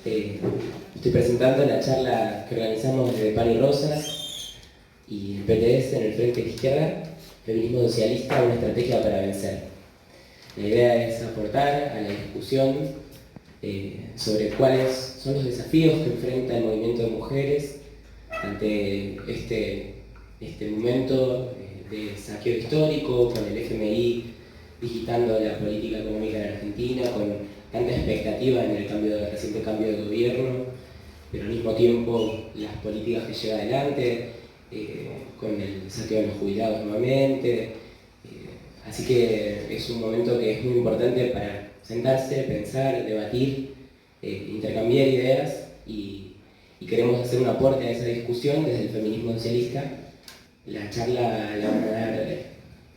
Estoy presentando la charla que organizamos desde Pan y Rosas y el PTS en el Frente de Izquierda, Feminismo Socialista, una estrategia para vencer. La idea es aportar a la discusión sobre cuáles son los desafíos que enfrenta el movimiento de mujeres ante este momento de saqueo histórico, con el FMI digitando la política económica de Argentina, con tanta expectativa en el reciente cambio de gobierno, pero al mismo tiempo las políticas que lleva adelante, con el saqueo de los jubilados nuevamente. Así que es un momento que es muy importante para sentarse, pensar, debatir, intercambiar ideas y queremos hacer un aporte a esa discusión desde el feminismo socialista. La charla la van a dar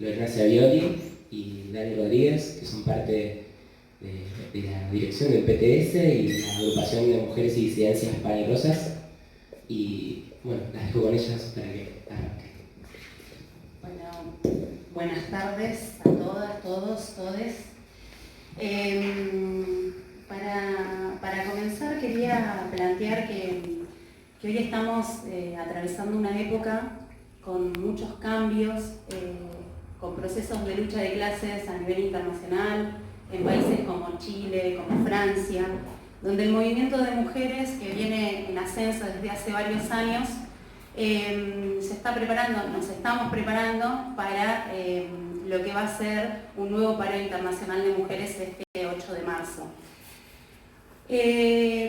Lorena Savioli y Dani Rodríguez, que son parte de la dirección del PTS y de la agrupación de mujeres y disidencias Pan y Rosas. Y bueno, las dejo con ellas para que arranquen. Bueno, buenas tardes a todas, todos, todes. Para comenzar quería plantear que hoy estamos atravesando una época con muchos cambios, con procesos de lucha de clases a nivel internacional, en países como Chile, como Francia, donde el movimiento de mujeres, que viene en ascenso desde hace varios años, nos estamos preparando para lo que va a ser un nuevo paro internacional de mujeres este 8 de marzo.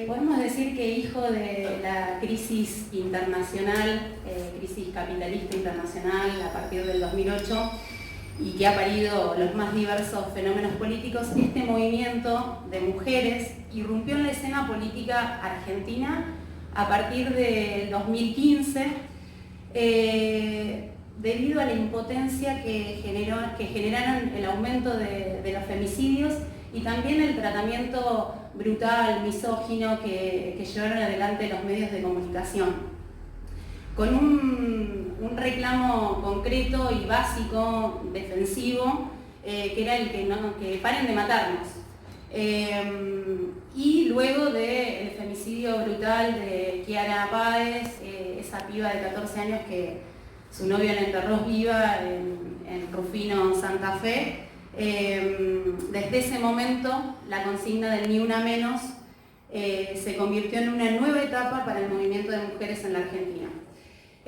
Podemos decir que hijo de la crisis internacional, crisis capitalista internacional a partir del 2008, y que ha parido los más diversos fenómenos políticos, este movimiento de mujeres irrumpió en la escena política argentina a partir del 2015, debido a la impotencia que generaron el aumento de los femicidios y también el tratamiento brutal, misógino que llevaron adelante los medios de comunicación, con un reclamo concreto y básico, defensivo, que era el que paren de matarnos. Y luego del femicidio brutal de Kiara Páez, esa piba de 14 años que su novio la enterró viva en Rufino, Santa Fe, desde ese momento la consigna del Ni Una Menos se convirtió en una nueva etapa para el movimiento de mujeres en la Argentina.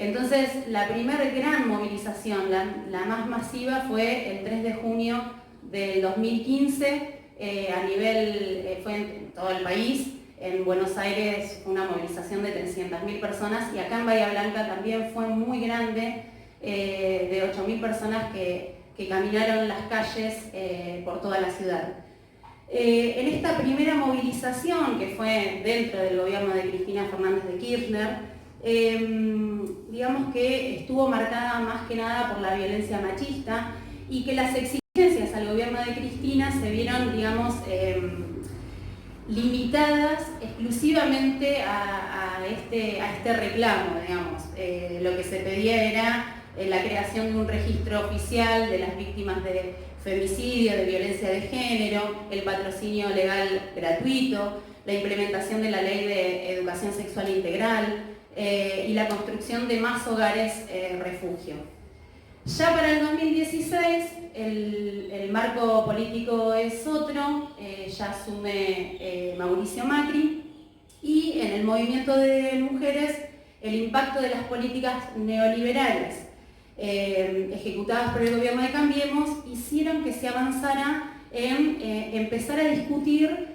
Entonces, la primera gran movilización, la más masiva, fue el 3 de junio del 2015, fue en todo el país. En Buenos Aires fue una movilización de 300.000 personas y acá en Bahía Blanca también fue muy grande, de 8.000 personas que caminaron las calles por toda la ciudad. En esta primera movilización, que fue dentro del gobierno de Cristina Fernández de Kirchner, digamos que estuvo marcada más que nada por la violencia machista y que las exigencias al gobierno de Cristina se vieron, digamos, limitadas exclusivamente a este reclamo, digamos. Lo que se pedía era la creación de un registro oficial de las víctimas de femicidio, de violencia de género, el patrocinio legal gratuito, la implementación de la Ley de Educación Sexual Integral, y la construcción de más hogares refugio. Ya para el 2016 el marco político es otro, ya asume Mauricio Macri, y en el movimiento de mujeres el impacto de las políticas neoliberales ejecutadas por el gobierno de Cambiemos hicieron que se avanzara en empezar a discutir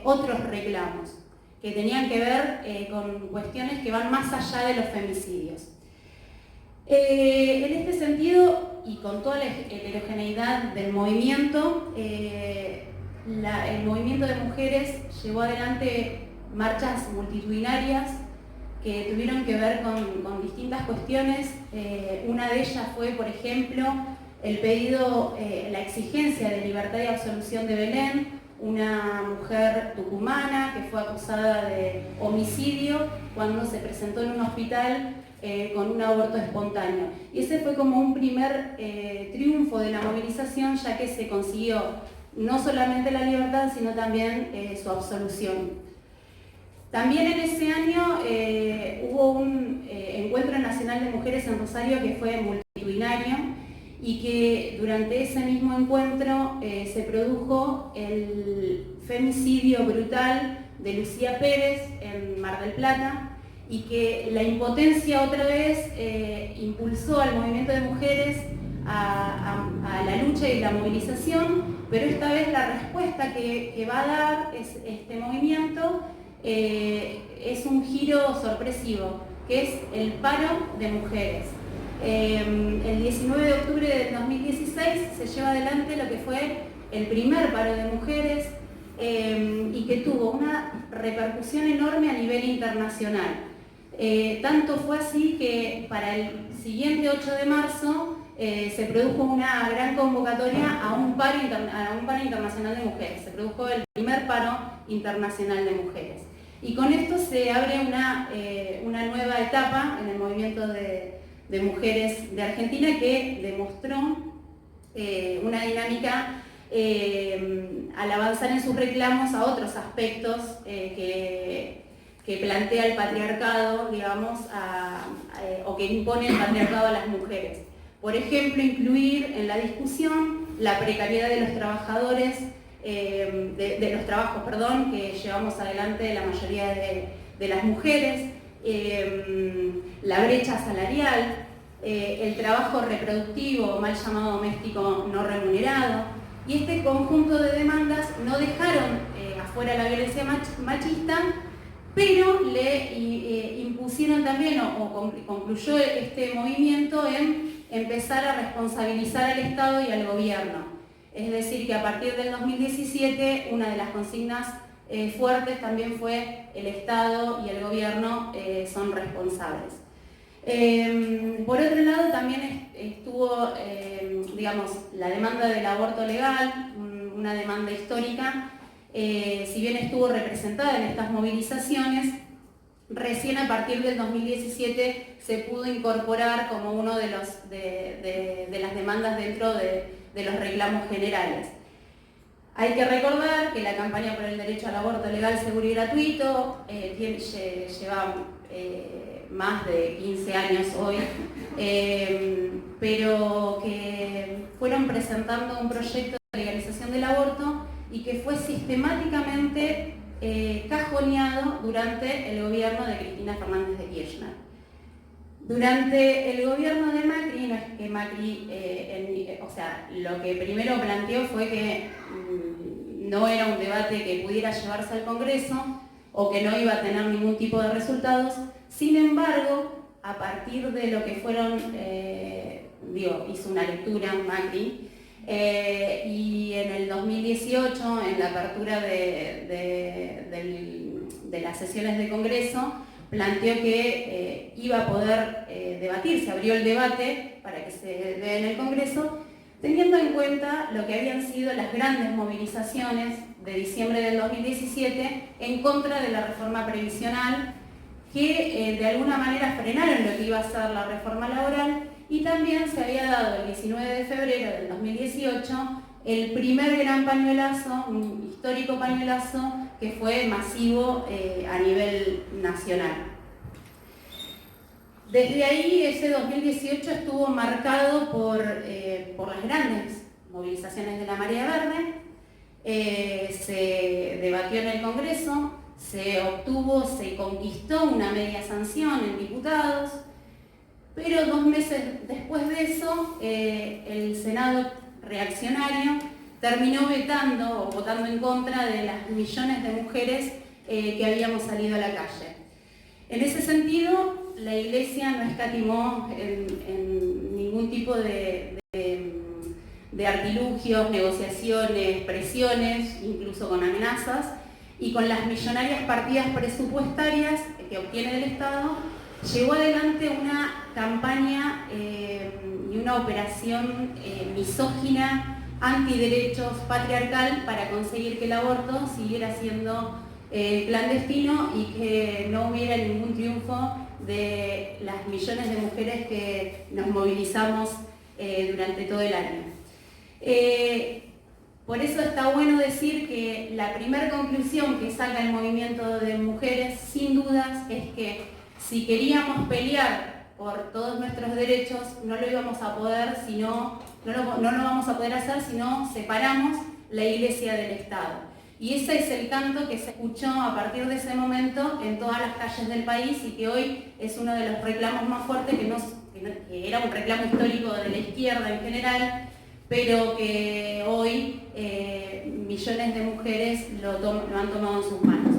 otros reclamos que tenían que ver con cuestiones que van más allá de los femicidios. En este sentido, y con toda la heterogeneidad del movimiento, el movimiento de mujeres llevó adelante marchas multitudinarias que tuvieron que ver con distintas cuestiones. Una de ellas fue, por ejemplo, el pedido, la exigencia de libertad y absolución de Belén, una mujer tucumana que fue acusada de homicidio cuando se presentó en un hospital con un aborto espontáneo. Y ese fue como un primer triunfo de la movilización, ya que se consiguió no solamente la libertad, sino también su absolución. También en ese año hubo un encuentro nacional de mujeres en Rosario que fue multitudinario y que durante ese mismo encuentro se produjo el femicidio brutal de Lucía Pérez en Mar del Plata, y que la impotencia otra vez impulsó al movimiento de mujeres a la lucha y la movilización, pero esta vez la respuesta que va a dar este movimiento es un giro sorpresivo, que es el paro de mujeres. El 19 de octubre del 2016 se lleva adelante lo que fue el primer paro de mujeres y que tuvo una repercusión enorme a nivel internacional. Tanto fue así que para el siguiente 8 de marzo se produjo una gran convocatoria a un paro internacional de mujeres. Se produjo el primer paro internacional de mujeres. Y con esto se abre una nueva etapa en el movimiento de mujeres de Argentina, que demostró una dinámica al avanzar en sus reclamos a otros aspectos que plantea el patriarcado, digamos, o que impone el patriarcado a las mujeres. Por ejemplo, incluir en la discusión la precariedad de los trabajadores, de los trabajos, perdón, que llevamos adelante la mayoría de las mujeres, la brecha salarial, el trabajo reproductivo, mal llamado doméstico no remunerado, y este conjunto de demandas no dejaron afuera la violencia machista, pero le impusieron también, o concluyó este movimiento en empezar a responsabilizar al Estado y al gobierno. Es decir, que a partir del 2017 una de las consignas fuertes también fue el Estado y el gobierno son responsables. Por otro lado, también estuvo, digamos, la demanda del aborto legal, una demanda histórica. Si bien estuvo representada en estas movilizaciones, recién a partir del 2017 se pudo incorporar como uno de las demandas dentro de los reclamos generales. Hay que recordar que la campaña por el derecho al aborto legal, seguro y gratuito lleva más de 15 años hoy, pero que fueron presentando un proyecto de legalización del aborto y que fue sistemáticamente cajoneado durante el gobierno de Cristina Fernández de Kirchner. Durante el gobierno de Macri, no es que Macri, o sea, lo que primero planteó fue que no era un debate que pudiera llevarse al Congreso o que no iba a tener ningún tipo de resultados. Sin embargo, a partir de lo que fueron, hizo una lectura Macri, y en el 2018, en la apertura de las sesiones de Congreso, planteó que iba a poder debatir, se abrió el debate para que se dé en el Congreso, teniendo en cuenta lo que habían sido las grandes movilizaciones de diciembre del 2017 en contra de la reforma previsional, que de alguna manera frenaron lo que iba a ser la reforma laboral, y también se había dado el 19 de febrero del 2018 el primer gran pañuelazo, un histórico pañuelazo que fue masivo a nivel nacional. Desde ahí, ese 2018 estuvo marcado por las grandes movilizaciones de la Marea Verde. Se debatió en el Congreso, se conquistó una media sanción en diputados, pero 2 meses después de eso, el Senado reaccionario terminó vetando o votando en contra de las millones de mujeres que habíamos salido a la calle. En ese sentido, la Iglesia no escatimó en ningún tipo de artilugios, negociaciones, presiones, incluso con amenazas, y con las millonarias partidas presupuestarias que obtiene del Estado, llevó adelante una campaña y una operación misógina, antiderechos, patriarcal, para conseguir que el aborto siguiera siendo clandestino y que no hubiera ningún triunfo de las millones de mujeres que nos movilizamos durante todo el año. Por eso está bueno decir que la primera conclusión que saca el movimiento de mujeres dudas es que si queríamos pelear por todos nuestros derechos, no lo íbamos a poder no lo vamos a poder hacer si no separamos la Iglesia del Estado. Y ese es el canto que se escuchó a partir de ese momento en todas las calles del país y que hoy es uno de los reclamos más fuertes, que era un reclamo histórico de la izquierda en general, pero que hoy millones de mujeres lo han tomado en sus manos.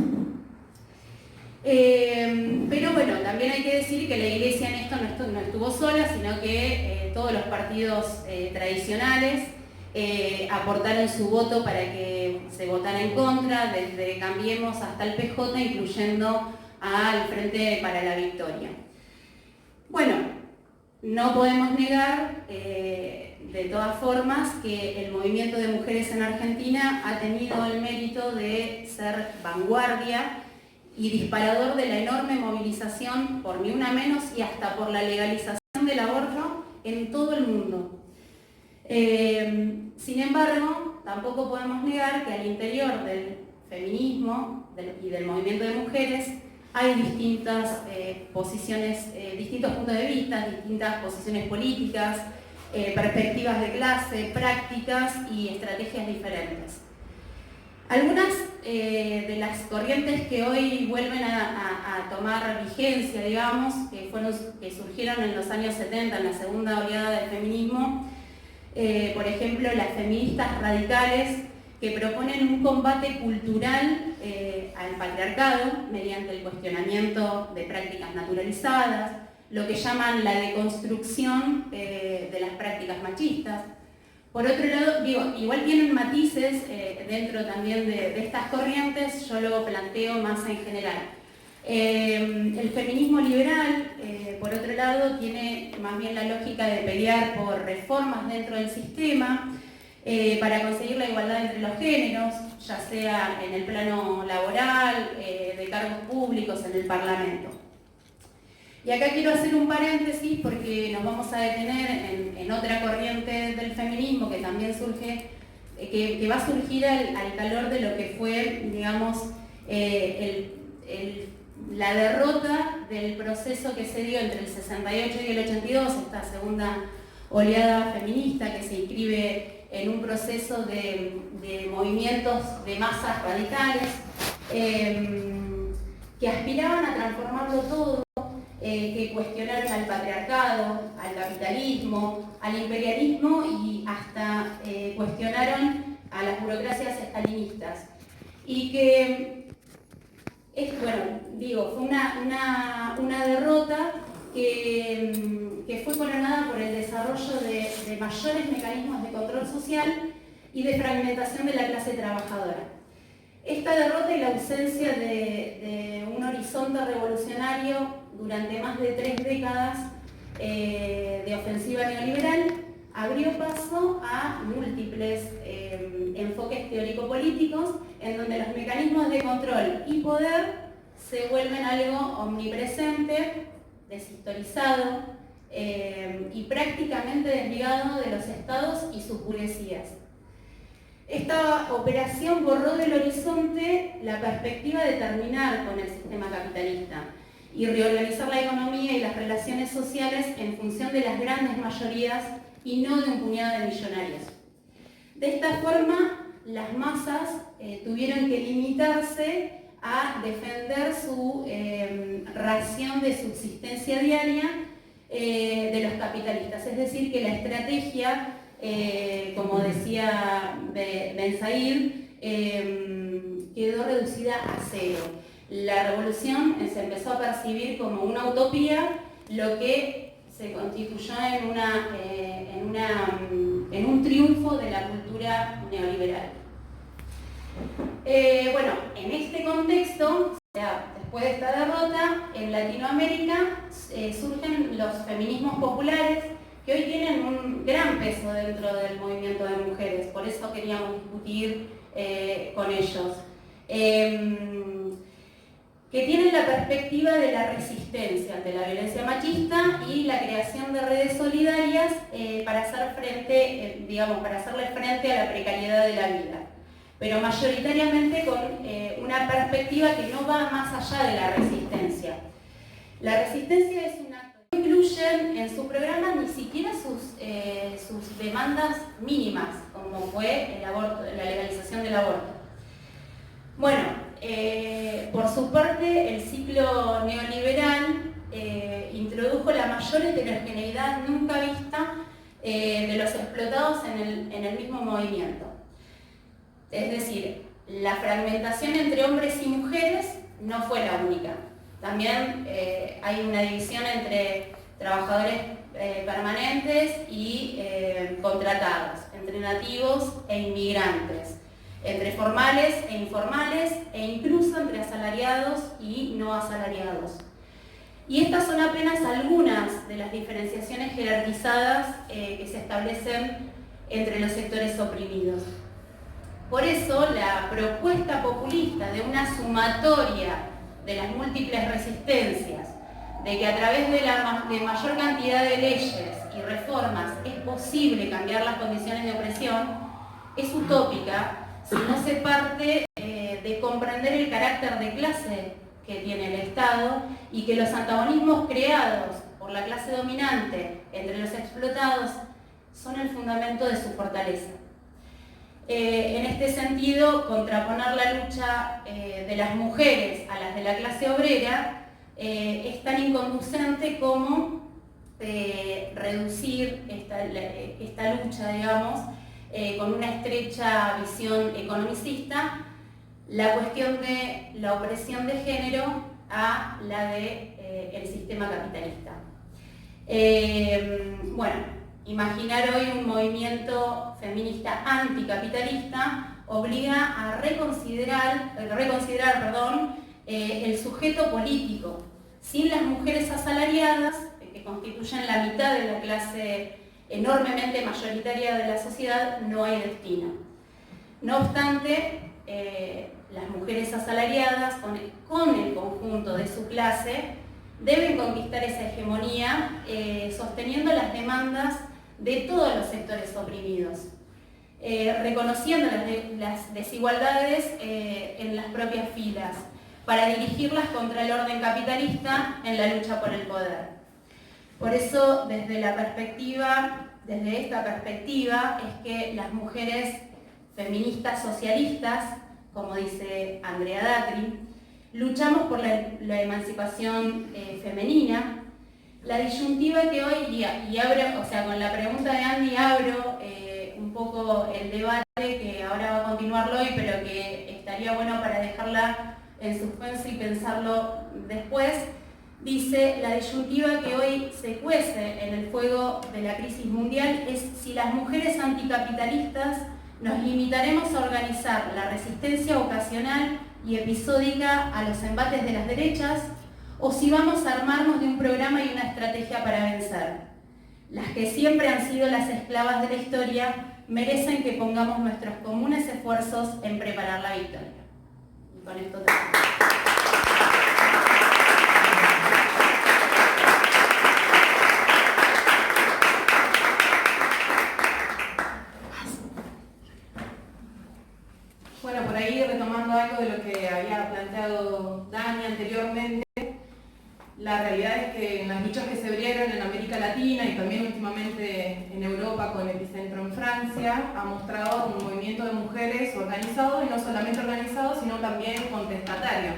Pero bueno, también hay que decir que la Iglesia en esto no estuvo sola, sino que todos los partidos tradicionales aportaron su voto para que se votara en contra, desde Cambiemos hasta el PJ, incluyendo al Frente para la Victoria. Bueno, no podemos negar, de todas formas, que el movimiento de mujeres en Argentina ha tenido el mérito de ser vanguardia y disparador de la enorme movilización por Ni Una Menos y hasta por la legalización del aborto en todo el mundo. Sin embargo, tampoco podemos negar que al interior del feminismo y del movimiento de mujeres hay distintas posiciones, distintos puntos de vista, distintas posiciones políticas, perspectivas de clase, prácticas y estrategias diferentes. Algunas de las corrientes que hoy vuelven a tomar vigencia, digamos, que surgieron en los años 70, en la segunda oleada del feminismo, por ejemplo, las feministas radicales, que proponen un combate cultural al patriarcado mediante el cuestionamiento de prácticas naturalizadas, lo que llaman la deconstrucción de las prácticas machistas. Por otro lado, igual tienen matices dentro también de estas corrientes, yo lo planteo más en general. El feminismo liberal, por otro lado, tiene más bien la lógica de pelear por reformas dentro del sistema para conseguir la igualdad entre los géneros, ya sea en el plano laboral, de cargos públicos, en el Parlamento. Y acá quiero hacer un paréntesis porque nos vamos a detener en otra corriente del feminismo que también surge, que va a surgir al calor de lo que fue, digamos, la derrota del proceso que se dio entre el 68 y el 82, esta segunda oleada feminista que se inscribe en un proceso de movimientos de masas radicales que aspiraban a transformarlo todo, que cuestionaron al patriarcado, al capitalismo, al imperialismo y hasta cuestionaron a las burocracias estalinistas. Y que, fue una derrota que fue coronada por el desarrollo de mayores mecanismos de control social y de fragmentación de la clase trabajadora. Esta derrota y la ausencia de un horizonte revolucionario durante más de 3 décadas de ofensiva neoliberal abrió paso a múltiples enfoques teórico-políticos en donde los mecanismos de control y poder se vuelven algo omnipresente, deshistorizado y prácticamente desligado de los estados y sus burguesías. Esta operación borró del horizonte la perspectiva de terminar con el sistema capitalista y reorganizar la economía y las relaciones sociales en función de las grandes mayorías y no de un puñado de millonarios. De esta forma, las masas tuvieron que limitarse a defender su ración de subsistencia diaria de los capitalistas. Es decir, que la estrategia, como decía Ben Said, quedó reducida a cero. La revolución se empezó a percibir como una utopía, lo que se constituyó en un triunfo de la cultura neoliberal. En este contexto, después de esta derrota, en Latinoamérica surgen los feminismos populares, que hoy tienen un gran peso dentro del movimiento de mujeres, por eso queríamos discutir con ellos. Que tienen la perspectiva de la resistencia ante la violencia machista y la creación de redes solidarias para hacerle frente a la precariedad de la vida. pero mayoritariamente con una perspectiva que no va más allá de la resistencia. La resistencia es un acto. No incluyen en su programa ni siquiera sus demandas mínimas, como fue el aborto, la legalización del aborto. Bueno, por su parte, el ciclo neoliberal introdujo la mayor heterogeneidad nunca vista de los explotados en el mismo movimiento. Es decir, la fragmentación entre hombres y mujeres no fue la única. También hay una división entre trabajadores permanentes y contratados, entre nativos e inmigrantes, entre formales e informales e incluso entre asalariados y no asalariados. Y estas son apenas algunas de las diferenciaciones jerarquizadas que se establecen entre los sectores oprimidos. Por eso, la propuesta populista de una sumatoria de las múltiples resistencias, de que a través de mayor cantidad de leyes y reformas es posible cambiar las condiciones de opresión, es utópica si no se parte de comprender el carácter de clase que tiene el Estado y que los antagonismos creados por la clase dominante entre los explotados son el fundamento de su fortaleza. En este sentido, contraponer la lucha de las mujeres a las de la clase obrera es tan inconducente como reducir esta lucha, digamos, con una estrecha visión economicista, la cuestión de la opresión de género a la del sistema capitalista. Bueno, imaginar hoy un movimiento feminista anticapitalista obliga a reconsiderar el sujeto político. Sin las mujeres asalariadas, que constituyen la mitad de la clase enormemente mayoritaria de la sociedad, no hay destino. No obstante, las mujeres asalariadas, con el conjunto de su clase, deben conquistar esa hegemonía sosteniendo las demandas de todos los sectores oprimidos, reconociendo las desigualdades en las propias filas, para dirigirlas contra el orden capitalista en la lucha por el poder. Por eso, desde esta perspectiva, es que las mujeres feministas socialistas, como dice Andrea Datri, luchamos por la emancipación femenina. La disyuntiva que hoy, y abro, o sea, con la pregunta de Andy abro un poco el debate que ahora va a continuarlo hoy, pero que estaría bueno para dejarla en suspenso y pensarlo después. Dice, la disyuntiva que hoy se cuece en el fuego de la crisis mundial es si las mujeres anticapitalistas nos limitaremos a organizar la resistencia ocasional y episódica a los embates de las derechas, o si vamos a armarnos de un programa y una estrategia para vencer. Las que siempre han sido las esclavas de la historia merecen que pongamos nuestros comunes esfuerzos en preparar la victoria. Y con esto termino. Bueno, por ahí retomando algo de lo que había planteado Dani anteriormente, la realidad es que en las luchas que se abrieron en América Latina y también últimamente en Europa con epicentro en Francia, ha mostrado un movimiento de mujeres organizado, y no solamente organizado, sino también contestatario.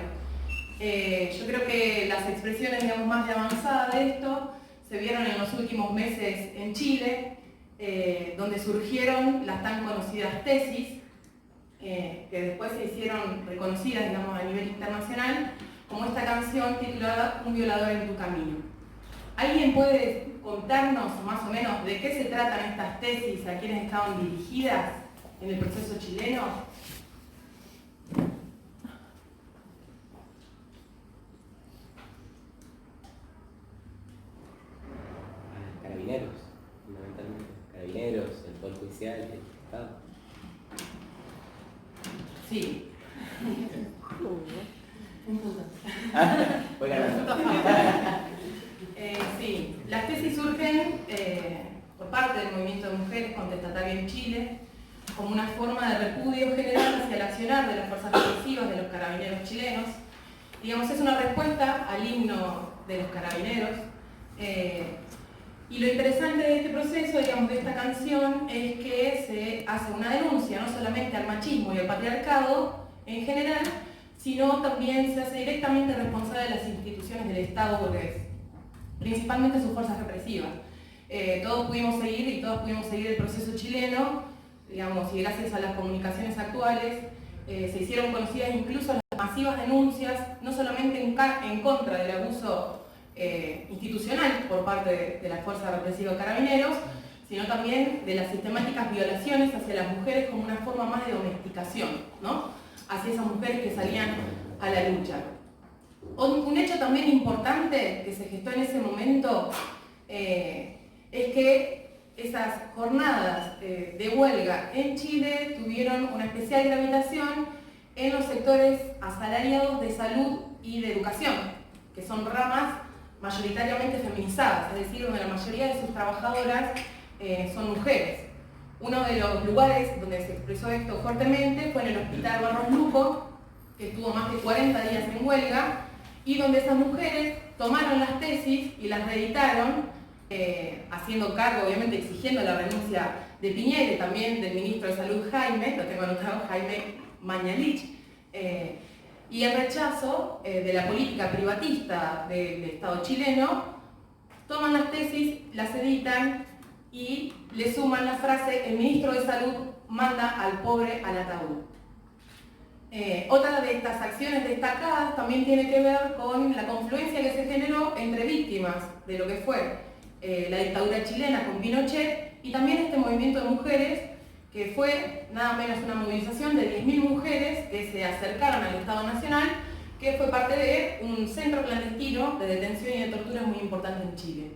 Yo creo que las expresiones, digamos, más de avanzada de esto se vieron en los últimos meses en Chile, donde surgieron las tan conocidas tesis, que después se hicieron reconocidas, digamos, a nivel internacional, como esta canción titulada Un violador en tu camino. ¿Alguien puede contarnos más o menos de qué se tratan estas tesis, a quiénes estaban dirigidas en el proceso chileno? Carabineros, fundamentalmente. Carabineros, el Poder Judicial, el Estado. Sí. Un punto. Voy ganando. Sí, las tesis surgen por parte del movimiento de mujeres contestatario en Chile, como una forma de repudio general hacia el accionar de las fuerzas represivas de los carabineros chilenos. Digamos, es una respuesta al himno de los carabineros. Y lo interesante de este proceso, digamos, de esta canción, es que se hace una denuncia no solamente al machismo y al patriarcado en general, sino también se hace directamente responsable de las instituciones del Estado burgués, principalmente sus fuerzas represivas. Todos pudimos seguir el proceso chileno, digamos, y gracias a las comunicaciones actuales se hicieron conocidas incluso las masivas denuncias, no solamente en contra del abuso institucional por parte de las fuerzas represivas carabineros, sino también de las sistemáticas violaciones hacia las mujeres como una forma más de domesticación, ¿no? Hacia esas mujeres que salían a la lucha. Un hecho también importante que se gestó en ese momento es que esas jornadas de huelga en Chile tuvieron una especial gravitación en los sectores asalariados de salud y de educación, que son ramas mayoritariamente feminizadas, es decir, donde la mayoría de sus trabajadoras son mujeres. Uno de los lugares donde se expresó esto fuertemente fue en el Hospital Barros Luco, que estuvo más de 40 días en huelga, y donde esas mujeres tomaron las tesis y las reeditaron, haciendo cargo, obviamente exigiendo la renuncia de Piñera y también del ministro de Salud Jaime, lo tengo anotado, Jaime Mañalich, y en rechazo de la política privatista del Estado chileno, toman las tesis, las editan y le suman la frase: el ministro de Salud manda al pobre al ataúd. Otra de estas acciones destacadas también tiene que ver con la confluencia que se generó entre víctimas de lo que fue la dictadura chilena con Pinochet y también este movimiento de mujeres, que fue nada menos una movilización de 10.000 mujeres que se acercaron al Estado Nacional, que fue parte de un centro clandestino de detención y de tortura muy importante en Chile.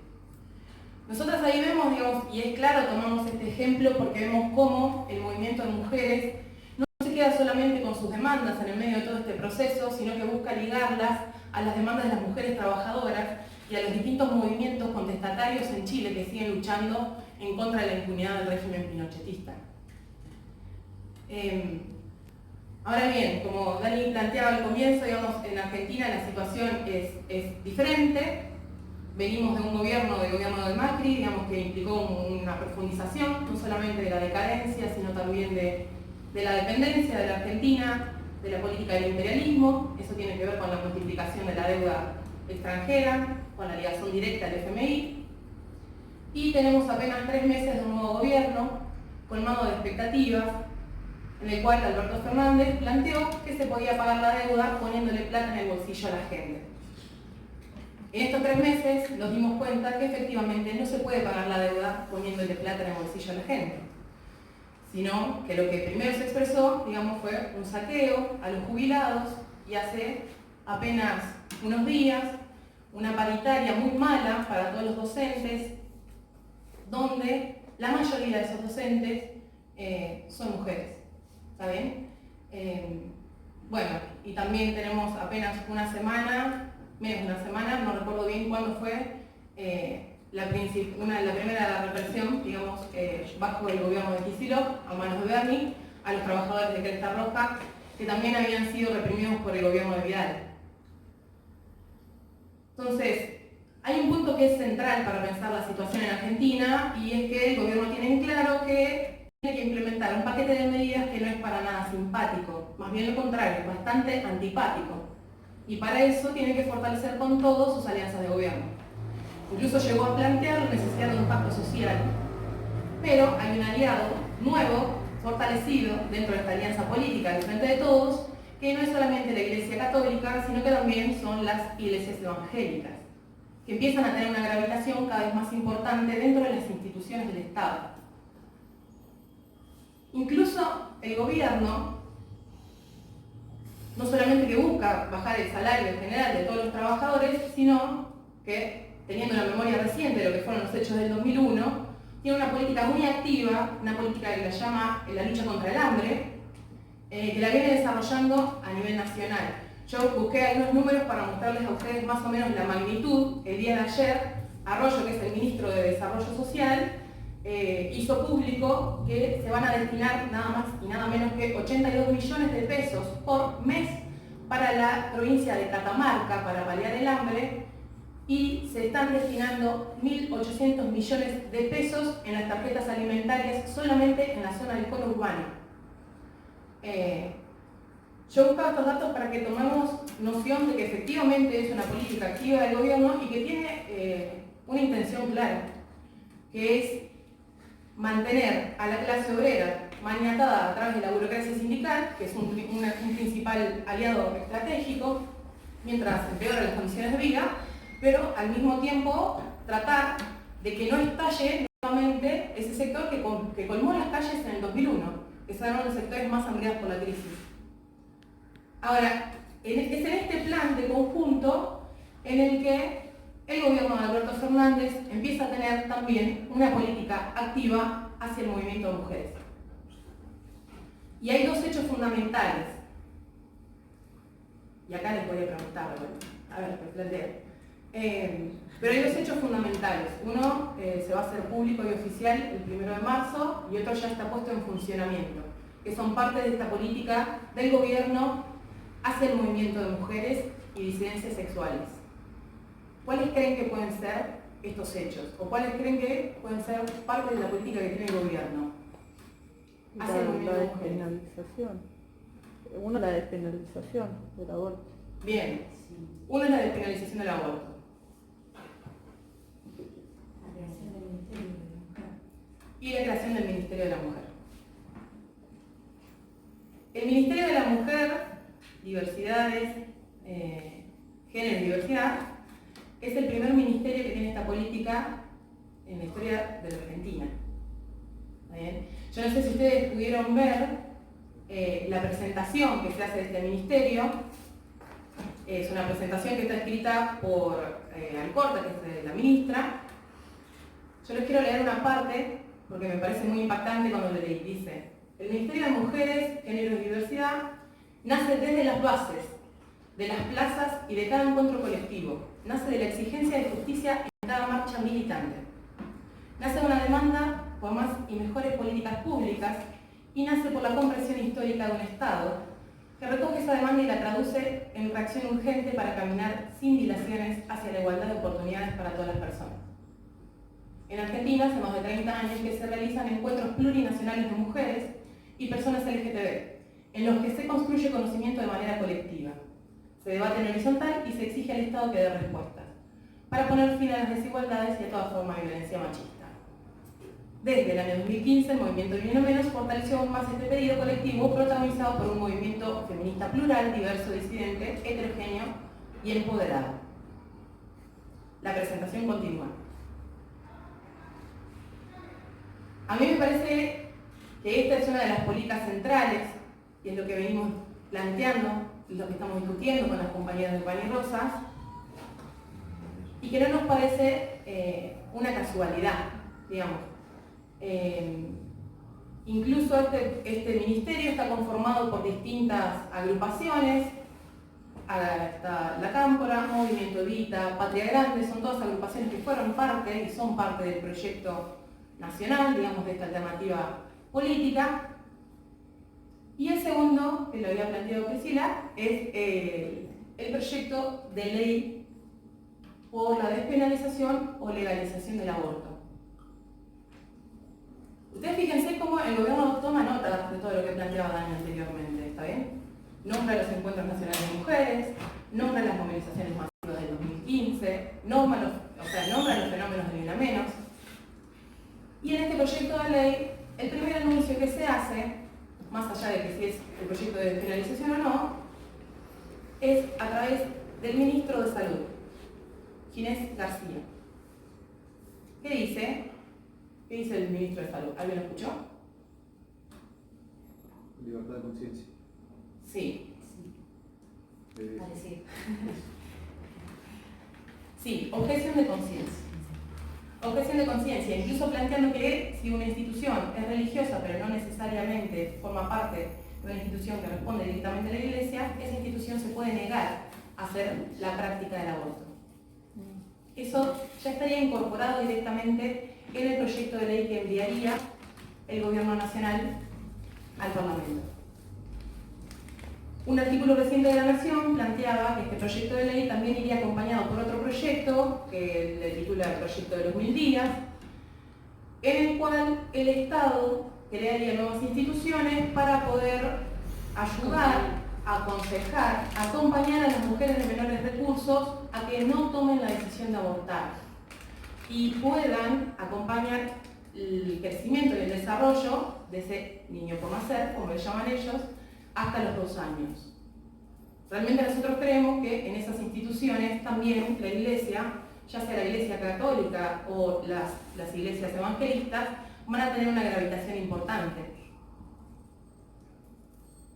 Nosotras ahí vemos, digamos, y es claro, tomamos este ejemplo porque vemos cómo el movimiento de mujeres no se queda solamente con sus demandas en el medio de todo este proceso, sino que busca ligarlas a las demandas de las mujeres trabajadoras y a los distintos movimientos contestatarios en Chile que siguen luchando en contra de la impunidad del régimen pinochetista. Ahora bien, como Dani planteaba al comienzo, digamos, en Argentina la situación es diferente. Venimos de un gobierno de Macri, digamos, que implicó una profundización, no solamente de la decadencia, sino también de la dependencia de la Argentina, de la política del imperialismo. Eso tiene que ver con la multiplicación de la deuda extranjera, con la ligación directa al FMI. Y tenemos apenas 3 meses de un nuevo gobierno, colmado de expectativas, en el cual Alberto Fernández planteó que se podía pagar la deuda poniéndole plata en el bolsillo a la gente. En estos 3 meses nos dimos cuenta que efectivamente no se puede pagar la deuda poniéndole plata en el bolsillo a la gente, sino que lo que primero se expresó, digamos, fue un saqueo a los jubilados, y hace apenas unos días una paritaria muy mala para todos los docentes, donde la mayoría de esos docentes son mujeres. ¿Está bien? Bueno, y también tenemos apenas una semana, menos de una semana, no recuerdo bien cuándo fue, la primera represión, digamos, bajo el gobierno de Kicillof, a manos de Bernie, a los trabajadores de Cresta Roja, que también habían sido reprimidos por el gobierno de Vidal. Entonces, hay un punto que es central para pensar la situación en Argentina, y es que el gobierno tiene en claro que tiene que implementar un paquete de medidas que no es para nada simpático, más bien lo contrario, es bastante antipático. Y para eso tiene que fortalecer con todo sus alianzas de gobierno. Incluso llegó a plantear la necesidad de un pacto social. Pero hay un aliado nuevo, fortalecido dentro de esta alianza política del Frente de Todos, que no es solamente la Iglesia Católica, sino que también son las iglesias evangélicas, que empiezan a tener una gravitación cada vez más importante dentro de las instituciones del Estado. Incluso el gobierno, no solamente que busca bajar el salario en general de todos los trabajadores, sino que, teniendo una memoria reciente de lo que fueron los hechos del 2001, tiene una política muy activa, una política que la llama la lucha contra el hambre, que la viene desarrollando a nivel nacional. Yo busqué algunos números para mostrarles a ustedes más o menos la magnitud. El día de ayer, Arroyo, que es el ministro de Desarrollo Social, hizo público que se van a destinar nada más y nada menos que 82 millones de pesos por mes para la provincia de Catamarca para paliar el hambre, y se están destinando 1.800 millones de pesos en las tarjetas alimentarias solamente en la zona del conurbano. Yo buscaba estos datos para que tomemos noción de que efectivamente es una política activa del gobierno y que tiene una intención clara, que es mantener a la clase obrera maniatada a través de la burocracia sindical, que es un principal aliado estratégico, mientras empeora las condiciones de vida, pero al mismo tiempo tratar de que no estalle nuevamente ese sector que colmó las calles en el 2001, que son los sectores más hambriados por la crisis. Ahora, es en este plan de conjunto en el que el gobierno de Alberto Fernández empieza a tener también una política activa hacia el movimiento de mujeres. Y hay dos hechos fundamentales. Y acá les voy a preguntar, bueno, a ver, les planteo. Pero hay dos hechos fundamentales. Uno se va a hacer público y oficial el 1 de marzo y otro ya está puesto en funcionamiento, que son parte de esta política del gobierno hacia el movimiento de mujeres y disidencias sexuales. ¿Cuáles creen que pueden ser estos hechos? ¿O cuáles creen que pueden ser parte de la política que tiene el gobierno hacia el movimiento de mujeres? La despenalización. Uno, la despenalización del aborto. Bien. Uno es la despenalización del aborto. Y la creación del Ministerio de la Mujer. El Ministerio de la Mujer, diversidades, género y diversidad, es el primer ministerio que tiene esta política en la historia de la Argentina. ¿Está bien? Yo no sé si ustedes pudieron ver la presentación que se hace de este ministerio. Es una presentación que está escrita por Alcorta, que es la ministra. Yo les quiero leer una parte porque me parece muy impactante cuando lo leí. Dice: el Ministerio de Mujeres, Género y Diversidad nace desde las bases de las plazas y de cada encuentro colectivo. Nace de la exigencia de justicia en cada marcha militante. Nace de una demanda por más y mejores políticas públicas y nace por la comprensión histórica de un Estado que recoge esa demanda y la traduce en reacción urgente para caminar sin dilaciones hacia la igualdad de oportunidades para todas las personas. En Argentina hace más de 30 años que se realizan encuentros plurinacionales de mujeres y personas LGTB, en los que se construye conocimiento de manera colectiva. Se debate en horizontal y se exige al Estado que dé respuestas, para poner fin a las desigualdades y a toda forma de violencia machista. Desde el año 2015, el movimiento Ni Una Menos fortaleció aún más este pedido colectivo, protagonizado por un movimiento feminista plural, diverso, disidente, heterogéneo y empoderado. La presentación continúa. A mí me parece que esta es una de las políticas centrales, y es lo que venimos planteando, y lo que estamos discutiendo con las compañeras de Pan y Rosas, y que no nos parece una casualidad, digamos. Incluso este ministerio está conformado por distintas agrupaciones, está La Cámpora, Movimiento Evita, Patria Grande, son todas agrupaciones que fueron parte y son parte del proyecto nacional, digamos, de esta alternativa política. Y el segundo, que lo había planteado Priscila, es el proyecto de ley por la despenalización o legalización del aborto. Ustedes fíjense cómo el gobierno toma nota de todo lo que planteaba Dani anteriormente, ¿está bien? Nombra los encuentros nacionales de mujeres, nombra las movilizaciones masivas del 2015, nombra los fenómenos de Ni Una Menos. Y en este proyecto de ley, el primer anuncio que se hace, más allá de que si es el proyecto de despenalización o no, es a través del ministro de Salud, Ginés García. ¿Qué dice? ¿Qué dice el ministro de Salud? ¿Alguien lo escuchó? Libertad de conciencia. Sí. Sí, objeción de conciencia. Objeción de conciencia, incluso planteando que si una institución es religiosa pero no necesariamente forma parte de una institución que responde directamente a la Iglesia, esa institución se puede negar a hacer la práctica del aborto. Eso ya estaría incorporado directamente en el proyecto de ley que enviaría el Gobierno Nacional al Parlamento. Un artículo reciente de La Nación planteaba que este proyecto de ley también iría acompañado por otro proyecto, que le titula el Proyecto de los 1000 días, en el cual el Estado crearía nuevas instituciones para poder ayudar, aconsejar, acompañar a las mujeres de menores recursos a que no tomen la decisión de abortar y puedan acompañar el crecimiento y el desarrollo de ese niño por nacer, como le llaman ellos, hasta los 2 años. Realmente nosotros creemos que en esas instituciones también la Iglesia, ya sea la Iglesia católica o las iglesias evangelistas, van a tener una gravitación importante.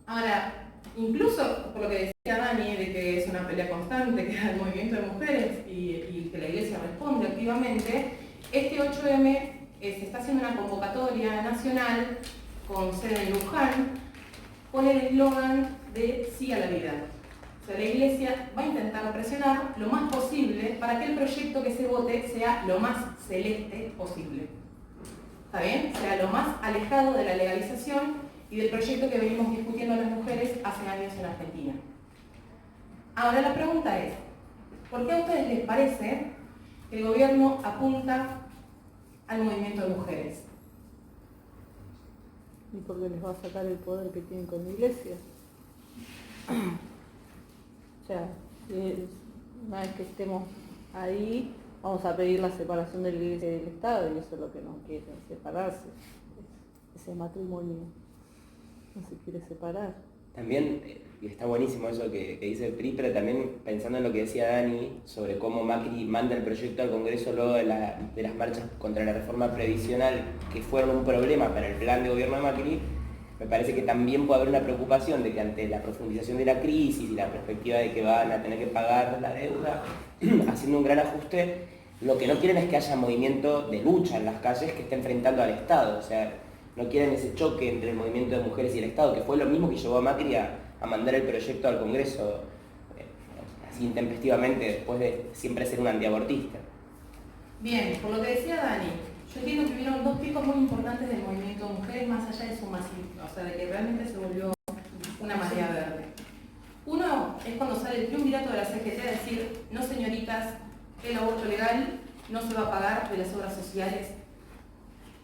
Ahora, incluso por lo que decía Dani, de que es una pelea constante, que da el movimiento de mujeres y que la Iglesia responde activamente, este 8M se está haciendo una convocatoria nacional con sede en Luján, con el eslogan de sí a la vida. O sea, la Iglesia va a intentar presionar lo más posible para que el proyecto que se vote sea lo más celeste posible. ¿Está bien? Sea lo más alejado de la legalización y del proyecto que venimos discutiendo las mujeres hace años en Argentina. Ahora la pregunta es, ¿por qué a ustedes les parece que el gobierno apunta al movimiento de mujeres? ¿Y por qué les va a sacar el poder que tienen con la iglesia? O sea, una vez que estemos ahí, vamos a pedir la separación de la iglesia y del Estado, y eso es lo que no quieren, separarse. Ese matrimonio no se quiere separar. También, y está buenísimo eso que dice el PRI, pero también pensando en lo que decía Dani sobre cómo Macri manda el proyecto al Congreso luego de las marchas contra la reforma previsional, que fueron un problema para el plan de gobierno de Macri, me parece que también puede haber una preocupación de que ante la profundización de la crisis y la perspectiva de que van a tener que pagar la deuda, haciendo un gran ajuste, lo que no quieren es que haya movimiento de lucha en las calles que esté enfrentando al Estado. O sea, no quieren ese choque entre el movimiento de mujeres y el Estado, que fue lo mismo que llevó a Macri a mandar el proyecto al Congreso así intempestivamente, después de siempre ser un antiabortista. Bien, por lo que decía Dani, yo entiendo que hubieron 2 picos muy importantes del movimiento de mujeres más allá de su masivo, o sea, de que realmente se volvió una marea verde. Uno es cuando sale el triunvirato de la CGT a decir, no señoritas, el aborto legal no se va a pagar de las obras sociales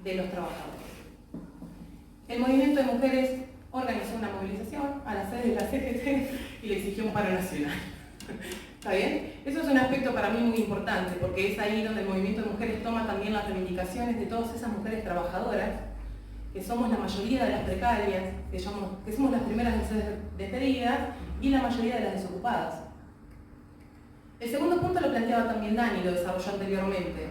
de los trabajadores. El movimiento de mujeres organizó una movilización a la sede de la CGT y le exigió un paro nacional. ¿Está bien? Eso es un aspecto para mí muy importante, porque es ahí donde el movimiento de mujeres toma también las reivindicaciones de todas esas mujeres trabajadoras, que somos la mayoría de las precarias, que somos las primeras en ser despedidas y la mayoría de las desocupadas. El segundo punto lo planteaba también Dani, lo desarrolló anteriormente.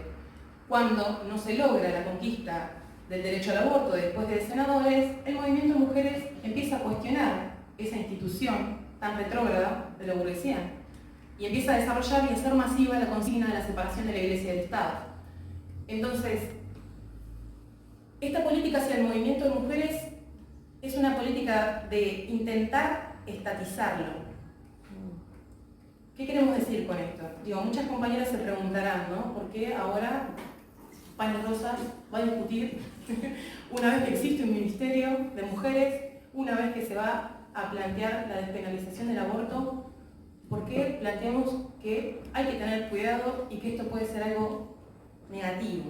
Cuando no se logra la conquista del derecho al aborto después de senadores, el movimiento de mujeres empieza a cuestionar esa institución tan retrógrada de la burguesía y empieza a desarrollar y a hacer masiva la consigna de la separación de la Iglesia y del Estado. Entonces, esta política hacia el movimiento de mujeres es una política de intentar estatizarlo. ¿Qué queremos decir con esto? Digo, muchas compañeras se preguntarán, ¿no? ¿Por qué ahora Panes Rosas va a discutir una vez que existe un ministerio de mujeres, una vez que se va a plantear la despenalización del aborto? ¿Por qué planteamos que hay que tener cuidado y que esto puede ser algo negativo?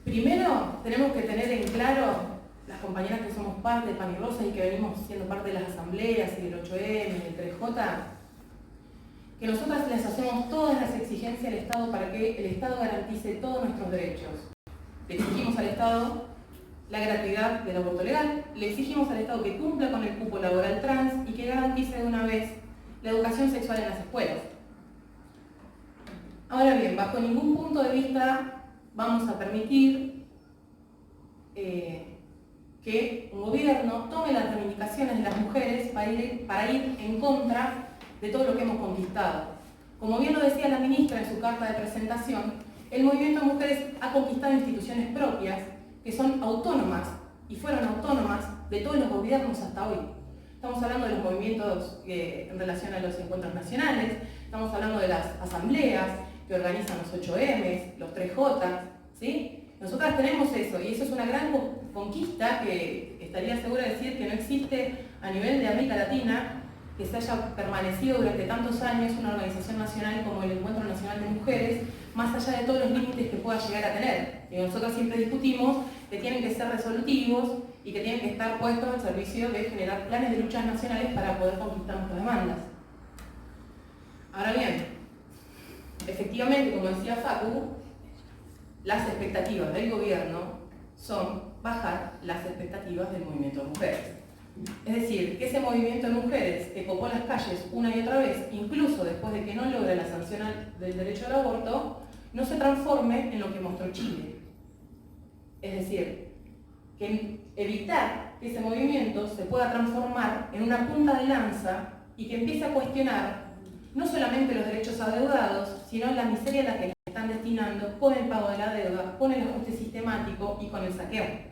Primero, tenemos que tener en claro, las compañeras que somos parte de Panes Rosas y que venimos siendo parte de las asambleas y del 8M y del 3J, que nosotras les hacemos todas las exigencias al Estado para que el Estado garantice todos nuestros derechos. Le exigimos al Estado la gratuidad del aborto legal, le exigimos al Estado que cumpla con el cupo laboral trans y que garantice de una vez la educación sexual en las escuelas. Ahora bien, bajo ningún punto de vista vamos a permitir que un gobierno tome las reivindicaciones de las mujeres para ir en contra de todo lo que hemos conquistado. Como bien lo decía la ministra en su carta de presentación, el movimiento de mujeres ha conquistado instituciones propias que son autónomas y fueron autónomas de todos los gobiernos hasta hoy. Estamos hablando de los movimientos en relación a los encuentros nacionales, estamos hablando de las asambleas, que organizan los 8M, los 3J, ¿sí? Nosotras tenemos eso, y eso es una gran conquista que estaría segura de decir que no existe a nivel de América Latina que se haya permanecido durante tantos años una organización nacional como el Encuentro Nacional de Mujeres, más allá de todos los límites que pueda llegar a tener. Y nosotros siempre discutimos que tienen que ser resolutivos y que tienen que estar puestos al servicio de generar planes de luchas nacionales para poder conquistar nuestras demandas. Ahora bien, efectivamente, como decía Facu, las expectativas del gobierno son bajar las expectativas del movimiento de mujeres. Es decir, que ese movimiento de mujeres que copó las calles una y otra vez, incluso después de que no logra la sanción del derecho al aborto, no se transforme en lo que mostró Chile. Es decir, que evitar que ese movimiento se pueda transformar en una punta de lanza y que empiece a cuestionar no solamente los derechos adeudados, sino la miseria a la que le están destinando con el pago de la deuda, con el ajuste sistemático y con el saqueo.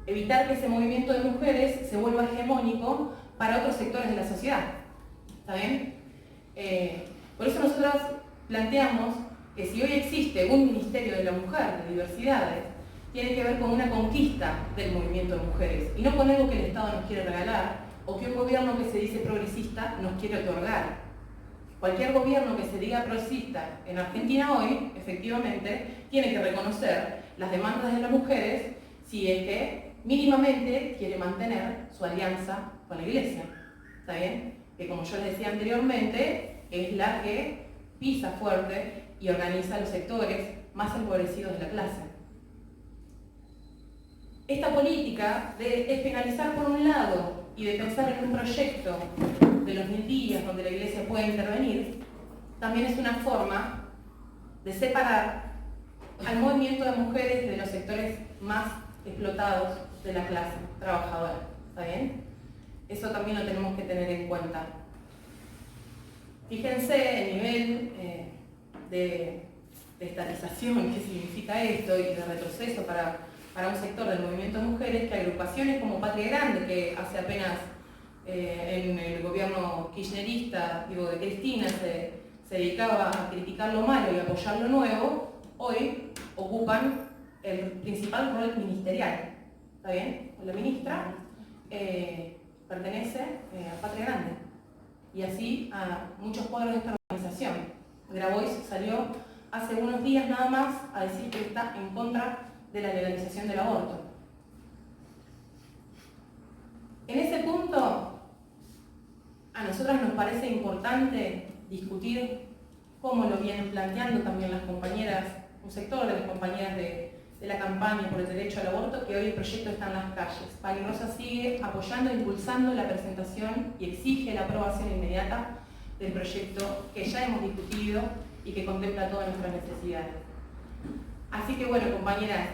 Evitar que ese movimiento de mujeres se vuelva hegemónico para otros sectores de la sociedad. ¿Está bien? Por eso nosotros planteamos que si hoy existe un Ministerio de la Mujer de Diversidades, tiene que ver con una conquista del movimiento de mujeres y no con algo que el Estado nos quiere regalar o que un gobierno que se dice progresista nos quiere otorgar. Cualquier gobierno que se diga progresista en Argentina hoy, efectivamente, tiene que reconocer las demandas de las mujeres si es que mínimamente quiere mantener su alianza con la Iglesia. ¿Está bien? Que como yo les decía anteriormente, es la que pisa fuerte y organiza los sectores más empobrecidos de la clase. Esta política de despenalizar por un lado y de pensar en un proyecto de los 1000 días donde la Iglesia puede intervenir, también es una forma de separar al movimiento de mujeres de los sectores más explotados de la clase trabajadora. ¿Está bien? Eso también lo tenemos que tener en cuenta. Fíjense el nivel de estatización que significa esto y de retroceso para un sector del movimiento de mujeres, que agrupaciones como Patria Grande, que hace apenas en el gobierno kirchnerista, de Cristina, se dedicaba a criticar lo malo y apoyar lo nuevo, hoy ocupan el principal rol ministerial. ¿Está bien? La ministra pertenece a Patria Grande y así a muchos cuadros de esta organización. Grabois salió hace unos días nada más a decir que está en contra de la legalización del aborto. En ese punto, a nosotras nos parece importante discutir cómo lo vienen planteando también las compañeras, un sector de las compañeras de la campaña por el derecho al aborto, que hoy el proyecto está en las calles. Pali Rosa sigue apoyando e impulsando la presentación y exige la aprobación inmediata del proyecto que ya hemos discutido y que contempla todas nuestras necesidades. Así que bueno, compañeras,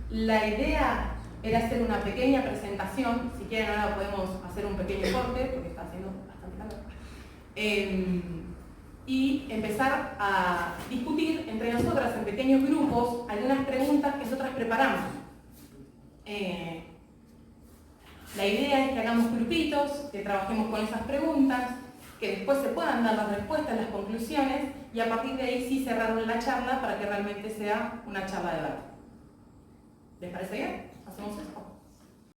la idea era hacer una pequeña presentación. Si quieren ahora podemos hacer un pequeño corte, porque está haciendo bastante calor. Y empezar a discutir entre nosotras en pequeños grupos algunas preguntas que nosotras preparamos. La idea es que hagamos grupitos, que trabajemos con esas preguntas, que después se puedan dar las respuestas, las conclusiones, y a partir de ahí sí cerrar la charla para que realmente sea una charla de debate. ¿Les parece bien? ¿Hacemos eso?